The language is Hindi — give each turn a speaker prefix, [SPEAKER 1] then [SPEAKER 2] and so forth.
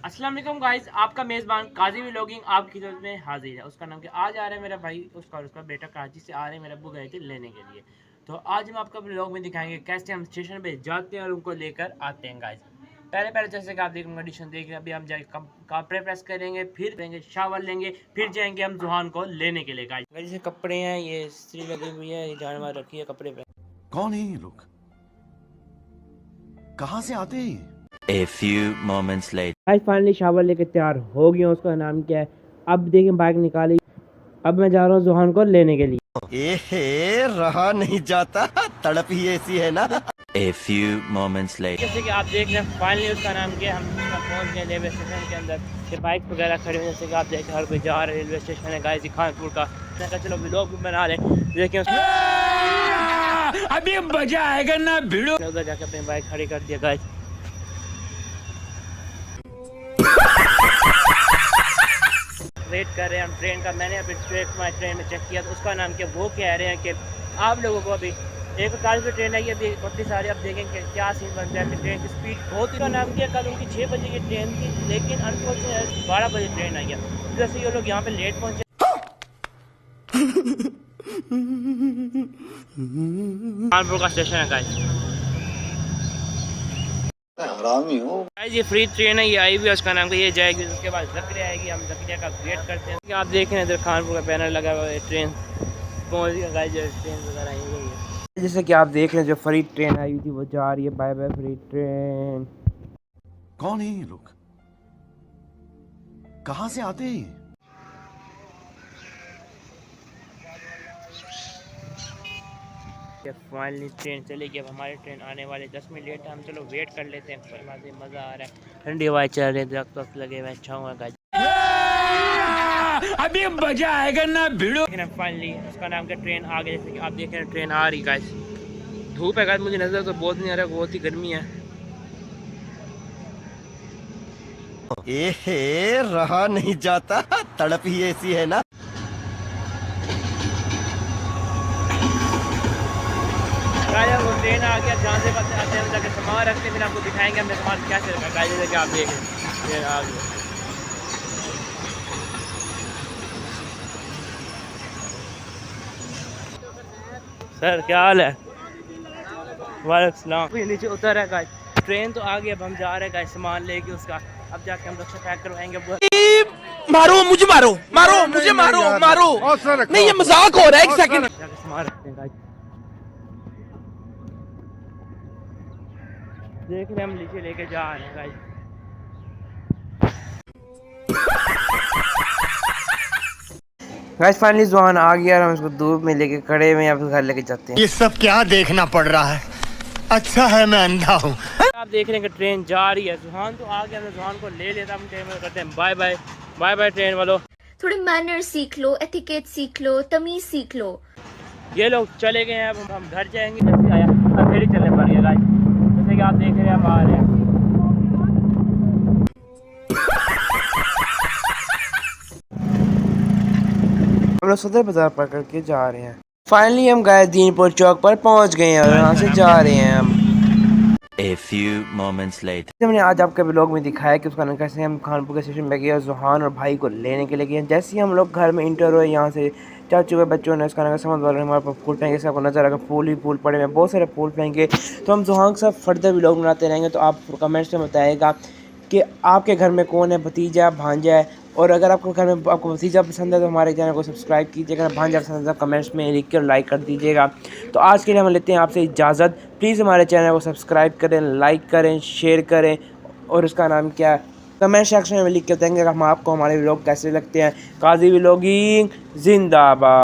[SPEAKER 1] अस्सलाम वालेकुम गाइस, आपका मेज़बान काजी व्लॉगिंग आपकी खिदमत में हाजिर है। उसका नाम क्या, आज आ रहा है मेरा भाई, उसका बेटा कराची से आ रहे हैं, मेरे अब्बू गए थे लेने के लिए। तो आज हम आपको व्लॉग में दिखाएंगे कैसे हम स्टेशन पे जाते हैं और उनको लेकर आते हैं गाइस। पहले पहले जैसे कि आप देख कंडीशन देख रहे हैं, अभी हम जाके कपड़े प्रेस करेंगे, फिर लेंगे शावर लेंगे, फिर जाएंगे हम जुहान को लेने के लिए गाइस। जैसे कपड़े हैं, ये इस्त्री लगी हुई है, ये जानवर रखी है कपड़े पे।
[SPEAKER 2] कौन है ये लोग? कहाँ से आते हैं?
[SPEAKER 3] A few moments later.
[SPEAKER 1] Guys finally shower लेके तैयार हो गया, उसका नाम क्या है, अब देखें बाइक निकाली। अब मैं जा रहा हूँ जुहान को लेने के लिए।
[SPEAKER 2] एहे, रहा नहीं जाता, तड़प ही ऐसी है ना।
[SPEAKER 3] A few moments later.
[SPEAKER 1] जैसे कि आप देख रहे हैं फाइनली उसका नाम क्या है, हम उसका पहुँच गए रेलवे स्टेशन के अंदर। ये बाइक वगैरह खड़ी हुई, जैसे कि आप देख रहे हैं हर कोई जा रहा है। रेलवे स्टेशन है गाइस खानपुर का। मैंने कहा चलो व्लॉग भी बना लें, देखिए अभी मजा आएगा ना वीडियो। उधर जाके अपनी बाइक खड़ी कर दिया गाइस। वेट कर रहे हैं हम ट्रेन का। मैंने अभी ट्रेन में चेक किया तो उसका नाम क्या, वो कह रहे हैं कि आप लोगों को अभी 1:40 पे ट्रेन आई है, अभी इतनी सारी आप देखेंगे क्या सीन बन रहा है। ट्रेन की स्पीड बहुत ही, नाम किया कल उनकी 6 बजे की ट्रेन थी, लेकिन अनफॉर्चुनेट 12 बजे ट्रेन आई है। जैसे ये लोग यहाँ पे लेट पहुँचे। कानपुर का स्टेशन है गाइस।
[SPEAKER 2] हरामी हो।
[SPEAKER 1] गाइस ये फ्री ट्रेन है, ये आई हुई है, उसका नाम का ये जाएगी, उसके बाद जकरिया आएगी, हम जकरिया का वेट करते हैं। आप देख रहे हैं इधर खानपुर का बैनर लगा हुआ है, ट्रेन पहुँच गया गाइस। ट्रेन वगैरह आई हुई है, जैसे कि आप देख रहे हैं जो फ्री ट्रेन आई हुई थी वो जा रही है। Bye bye free train.
[SPEAKER 2] कौन है ये लोग? कहाँ से आते हैं?
[SPEAKER 1] फाइनली ट्रेन चली गई। अब हमारी ट्रेन आने वाले 10 मिनट लेट है, हम चलो वेट कर लेते हैं। मज़ा आ रहा है, ठंडी हवाएं चल रही है, दरख्त लगे हुए, अच्छा हुआ गाइस। अभी मजा आएगा ना वीडियो। फाइनली उसका नाम क्या, ट्रेन आ गई। जैसे कि आप देख रहे हैं ट्रेन आ रही गाइस। धूप है गाइस, मुझे नजर तो बहुत नहीं आ रहा, बहुत ही गर्मी है।
[SPEAKER 2] एहे, रहा नहीं जाता, तड़प ही ऐसी है ना।
[SPEAKER 1] वो ट्रेन आ गया, जहाँ से आते हैं जाके सामान रखते हैं, फिर आपको दिखाएंगे हमने सामान क्या चल रहा है गाइस। जैसे कि आप देख रहे हैं ट्रेन आ गया। सर क्या हाल है? वालेकुम सलाम। नीचे उतर है गाइस, ट्रेन तो आ गई। अब हम जा रहे हैं गाइस सामान लेके उसका। अब जाके हम रक्षा पैक करवाएंगे।
[SPEAKER 4] मारो मुझे, मारो मारो मुझे, मारो मारो नहीं, ये मजाक हो रहा है। एक सेकंड,
[SPEAKER 1] जाके सामान रखते हैं गाइस। देख रहे हैं हम नीचे लेके जा रहे हैं गाइस। गाइस फाइनली जुहान आ गया और हम इसको धूप में लेके खड़े हुए हैं, घर लेके जाते हैं।
[SPEAKER 4] ये सब क्या देखना पड़ रहा है? अच्छा है मैं अंधा हूँ।
[SPEAKER 1] आप देख रहे हैं कि ट्रेन जा रही है, जुहान तो आ गया। मैं जुहान को ले लेता, हम ट्रेन में करते हैं bye bye. Bye bye train वालों।
[SPEAKER 5] थोड़े मैनर सीख लो, एथिकेट सीख लो, तमीज सीख लो।
[SPEAKER 1] ये लोग चले गए हैं, अब हम घर जाएंगे। जैसे आया अंधेरी चलने पड़ गया गाइस। जैसे कि आप देख रहे हैं हम आ रहे हैं। हम लोग सदर बाजार पकड़ के जा रहे हैं। फाइनली हम गए दीनपुर चौक पर पहुंच गए हैं और यहाँ से जा रहे हैं हम।
[SPEAKER 3] A few moments later.
[SPEAKER 1] हमने आज आपके ब्लॉग में दिखाया कि उसका कैसे हम खानपुर के स्टेशन पे गए और जुहान और भाई को लेने के लिए गए। जैसे ही हम लोग घर में इंटर हुए, यहाँ से चाचू के बच्चों ने उसका नाम समझ वाले हमारे पास फूल फेंके। सबको नजर आएगा फूल ही फूल पड़े हुए, बहुत सारे फूल फेंके। तो हम जुहान के साथ फर्दर ब्लॉग बनाते रहेंगे। तो आप कमेंट्स में बताइएगा कि आपके घर में कौन है, भतीजा भांजा है। और अगर आपको घर में आपको भतीजा पसंद है तो हमारे चैनल को सब्सक्राइब कीजिएगा। भांजा पसंद है तो कमेंट्स में लिख कर लाइक कर दीजिएगा। तो आज के लिए हम लेते हैं आपसे इजाज़त। प्लीज़ हमारे चैनल को सब्सक्राइब करें, लाइक करें, शेयर करें। और उसका नाम क्या है, कमेंट सेक्शन में लिख कर देंगे हम आपको हमारे व्लॉग कैसे लगते हैं। काजी व्लॉगिंग जिंदाबाद।